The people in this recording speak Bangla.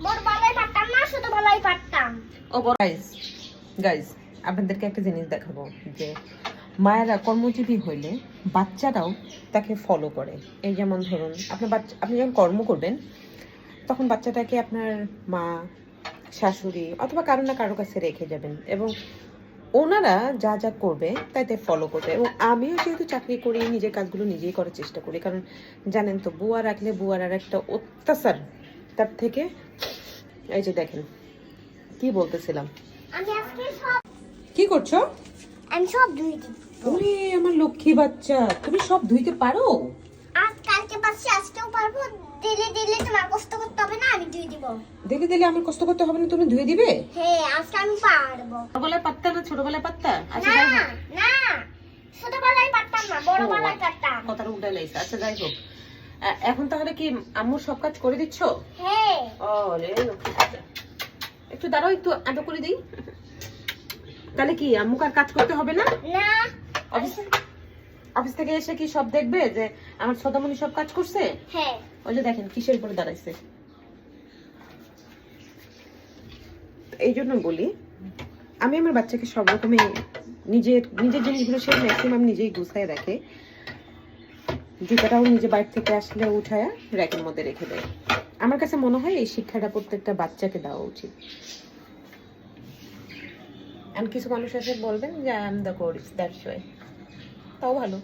বড়বেলায় পারতাম না, ছোটবেলায় পারতাম। ও গাইস গাইস, আপনাদেরকে একটা জিনিস দেখাবো যে মায়েরা কর্মজীবী হইলে বাচ্চারাও তাকে ফলো করে। এই যেমন ধরুন আপনি যখন কর্ম করবেন তখন বাচ্চাটাকে আপনার মা, শাশুড়ি অথবা কারো না কারো কাছে রেখে যাবেন এবং ওনারা যা যা করবে তাইতে ফলো করবে। এবং আমিও যেহেতু চাকরি করি, নিজের কাজগুলো নিজেই করার চেষ্টা করি, কারণ জানেন তো বুয়া রাখলে বুয়ার আর একটা অত্যাচার। তার থেকে এই যে দেখেন কি বলতেছিলাম, আমি আজকে সব কি করছো? আমি সব ধুই দিব। ওরে আমার লক্ষ্মী বাচ্চা, তুমি সব ধুইতে পারো? আজ কালকে পাচ্ছি, আজকেও পারবো। দিলে দিলে তোমার কষ্ট করতে হবে না, আমি ধুই দিব। দিলে দিলে আমার কষ্ট করতে হবে না, তুমি ধুয়ে দিবে? হ্যাঁ, আজকে আমি পারবো। ছোটবেলায় পারতা না? ছোটবেলায় পারতা? আচ্ছা না যাই হোক, না, ছোটবেলায় পারতাম না, বড়বেলায় পারতাম। কথাটা উল্টা লাইছে। আচ্ছা যাই হোক, এখন তাহলে কি আম্মুর সব কাজ করে দিচ্ছ? হ্যাঁ। ওরে লক্ষ্মী বাচ্চা, একটু দাঁড়াও, একটু আদর করে দিই। তাহলে কি আম্মুকে আর কাজ করতে হবে না? না, অফিস থেকে এসে কি সব দেখবে যে আমার ছোটমণি সব কাজ করছে? হ্যাঁ। ওই যে দেখেন কিসের উপরে দাঁড়াইছে। এই জন্য বলি আমি আমার বাচ্চাকে সব রকমই নিজের নিজের জিনিসগুলো সে ম্যাক্সিমাম নিজেই গুছায় রাখে। জুতাটাও নিজে বাইরে থেকে আসলে উঠায় র্যাকের মধ্যে রেখে দেয়। আমার কাছে মনে হয় এই শিক্ষাটা প্রত্যেকটা বাচ্চাকে দেওয়া উচিত। আর কিছু মানুষ এসে বলবেন যে I am the code, that's why, তাও ভালো।